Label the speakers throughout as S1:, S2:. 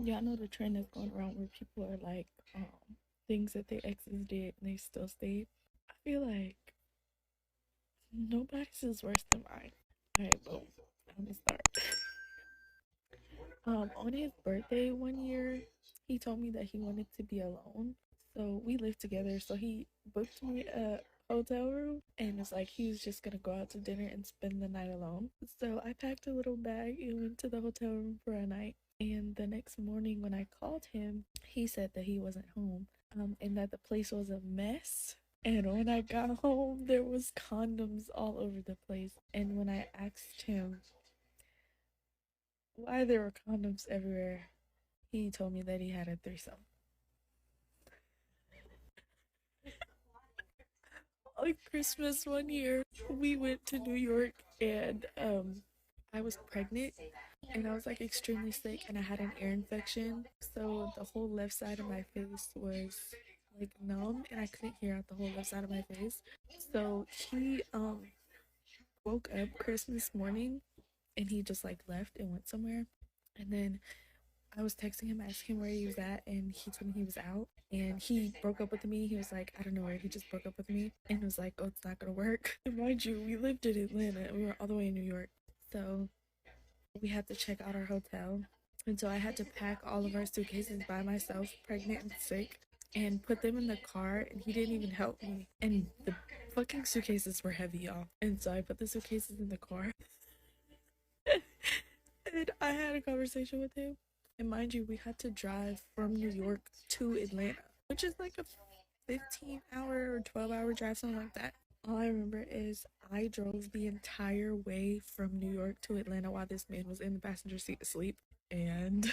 S1: Yeah, I know the trend that's going around where people are like, things that their exes did and they still stayed. I feel like nobody's is worse than mine. Alright, boom. I'm gonna start. On his birthday one year, he told me that he wanted to be alone. So we lived together. So he booked me a hotel room and it's like he was just gonna go out to dinner and spend the night alone. So I packed a little bag and went to the hotel room for a night. And the next morning when I called him, he said that he wasn't home, and that the place was a mess. And when I got home, there was condoms all over the place. And when I asked him why there were condoms everywhere, he told me that he had a threesome. On Christmas one year, we went to New York and I was pregnant and I was like extremely sick and I had an ear infection. So the whole left side of my face was like numb and I couldn't hear out the whole left side of my face. So he woke up Christmas morning and he just like left and went somewhere. And then I was texting him, asking him where he was at, and he told me he was out. And he broke up with me. He was like, I don't know where. He just broke up with me and was like, oh, it's not gonna work. And mind you, we lived in Atlanta and we were all the way in New York. So we had to check out our hotel. And so I had to pack all of our suitcases by myself, pregnant and sick, and put them in the car. And he didn't even help me. And the fucking suitcases were heavy, y'all. And so I put the suitcases in the car. And I had a conversation with him. And mind you, we had to drive from New York to Atlanta, which is like a 15-hour or 12-hour drive, something like that. All I remember is I drove the entire way from New York to Atlanta while this man was in the passenger seat asleep. And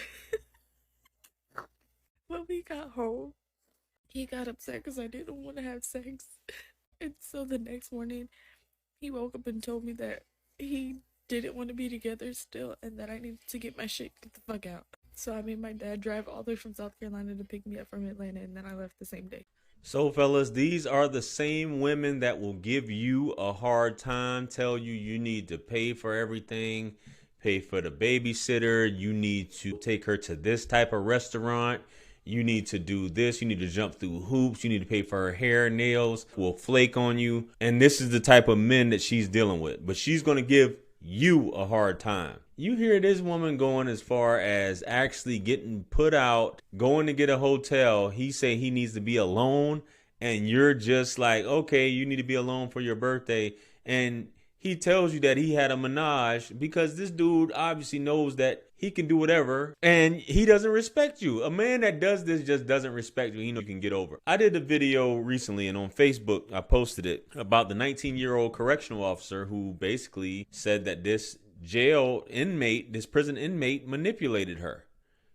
S1: when we got home, he got upset because I didn't want to have sex. And so the next morning, he woke up and told me that he didn't want to be together still and that I needed to get my shit, get the fuck out. So I made my dad drive all the way from South Carolina to pick me up from Atlanta, and then I left the same day.
S2: So, fellas, these are the same women that will give you a hard time, tell you you need to pay for everything, pay for the babysitter, you need to take her to this type of restaurant, you need to do this, you need to jump through hoops, you need to pay for her hair, nails, will flake on you. And this is the type of men that she's dealing with. But she's going to give you a hard time. You hear this woman going as far as actually getting put out, going to get a hotel. He say he needs to be alone, and you're just like, okay, you need to be alone for your birthday. And he tells you that he had a menage because this dude obviously knows that he can do whatever and he doesn't respect you. A man that does this just doesn't respect you. He knows you can get over. I did a video recently and on Facebook I posted it about the 19-year-old correctional officer who basically said that this jail inmate, this prison inmate manipulated her.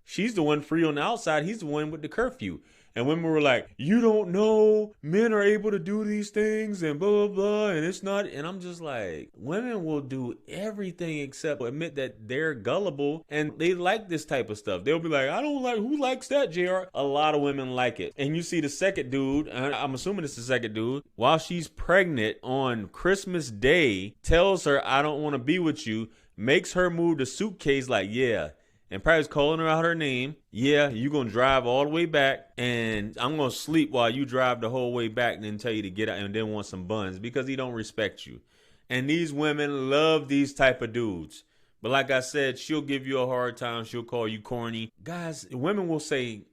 S2: She's the one free on the outside. He's the one with the curfew. And women were like, you don't know, men are able to do these things and blah, blah, blah. And it's not. And I'm just like, women will do everything except admit that they're gullible and they like this type of stuff. They'll be like, I don't like, who likes that, JR? A lot of women like it. And you see the second dude, I'm assuming it's the second dude, while she's pregnant on Christmas Day, tells her, I don't want to be with you, makes her move the suitcase like, yeah, and probably calling her out her name. Yeah, you gonna drive all the way back, and I'm gonna sleep while you drive the whole way back, and then tell you to get out, and then want some buns because he don't respect you. And these women love these type of dudes. But like I said, she'll give you a hard time. She'll call you corny. Guys, women will say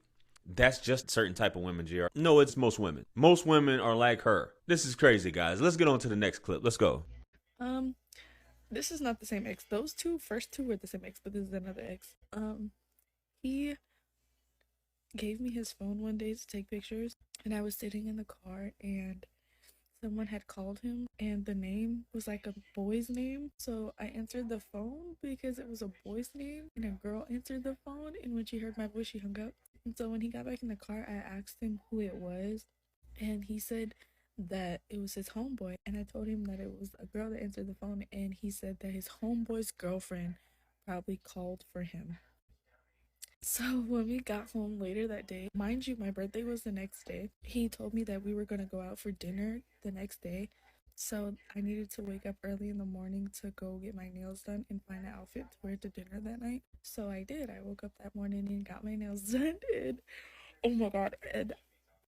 S2: that's just certain type of women, JR. No, it's most women. Most women are like her. This is crazy, guys. Let's get on to the next clip. Let's go.
S1: Um, this is not the same ex. Those two first two were the same ex, but this is another ex. He gave me his phone one day to take pictures, and I was sitting in the car, and someone had called him, and the name was like a boy's name. So I answered the phone because it was a boy's name, and a girl answered the phone. And when she heard my voice, she hung up. And so when he got back in the car, I asked him who it was, and he said that it was his homeboy. And I told him that it was a girl that answered the phone, and he said that his homeboy's girlfriend probably called for him. So when we got home later that day, mind you, my birthday was the next day. He told me that we were gonna go out for dinner the next day. So I needed to wake up early in the morning to go get my nails done and find an outfit to wear to dinner that night. So I did. I woke up that morning and got my nails done. And oh my god, and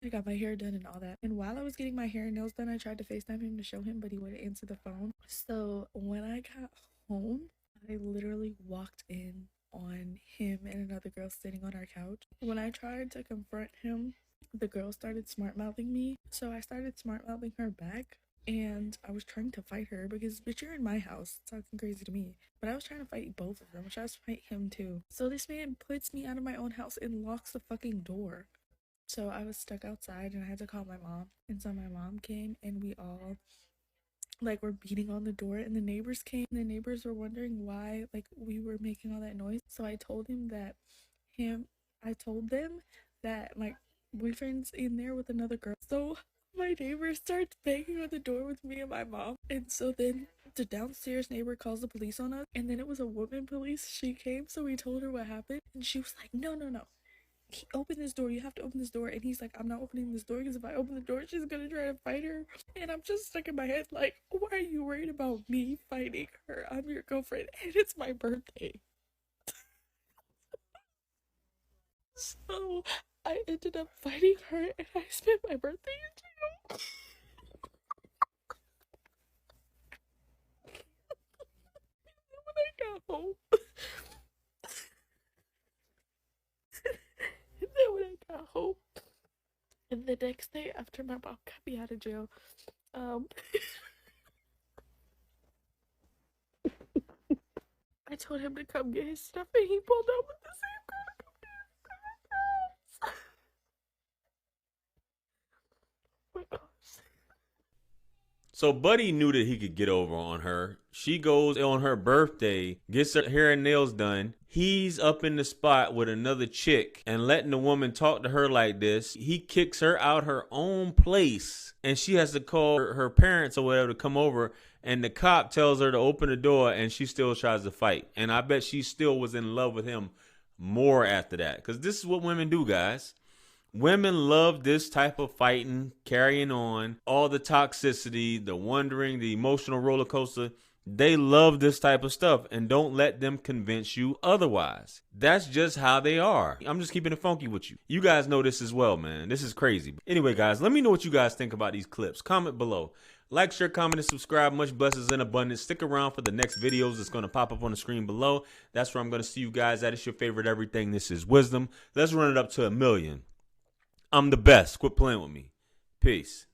S1: I got my hair done and all that. And while I was getting my hair and nails done, I tried to FaceTime him to show him, but he wouldn't answer the phone. So when I got home, I literally walked in on him and another girl sitting on our couch. When I tried to confront him, the girl started smart mouthing me. So I started smart mouthing her back. And I was trying to fight her because, bitch, you're in my house talking crazy to me. But I was trying to fight both of them. I tried to fight him too. So this man puts me out of my own house and locks the fucking door. So I was stuck outside and I had to call my mom. And so my mom came and we all like were beating on the door, and the neighbors came. The neighbors were wondering why like we were making all that noise. So I told them that my boyfriend's in there with another girl. So my neighbor starts banging on the door with me and my mom. And so then the downstairs neighbor calls the police on us. And then it was a woman police. She came, so we told her what happened. And she was like, no, no, no. Open this door, you have to open this door. And he's like, I'm not opening this door because if I open the door she's gonna try to fight her. And I'm just stuck in my head like, why are you worried about me fighting her? I'm your girlfriend and it's my birthday. So I ended up fighting her and I spent my birthday in jail. When I got home, and then when I got home, and the next day after my mom got me out of jail, um I told him to come get his stuff and he pulled up with the same girl to come get his stuff. Oh my gosh.
S2: So Buddy knew that he could get over on her. She goes on her birthday, gets her hair and nails done. He's up in the spot with another chick and letting the woman talk to her like this. He kicks her out her own place and she has to call her parents or whatever to come over. And the cop tells her to open the door and she still tries to fight. And I bet she still was in love with him more after that. Because this is what women do, guys. Women love this type of fighting, carrying on, all the toxicity, the wondering, the emotional roller coaster. They love this type of stuff, and don't let them convince you otherwise. That's just how they are. I'm just keeping it funky with you. You guys know this as well, man. This is crazy. Anyway, guys, let me know what you guys think about these clips. Comment below. Like, share, comment, and subscribe. Much blessings in abundance. Stick around for the next videos that's going to pop up on the screen below. That's where I'm going to see you guys at. It's your favorite everything. This is Wisdom. Let's run it up to 1 million. I'm the best. Quit playing with me. Peace.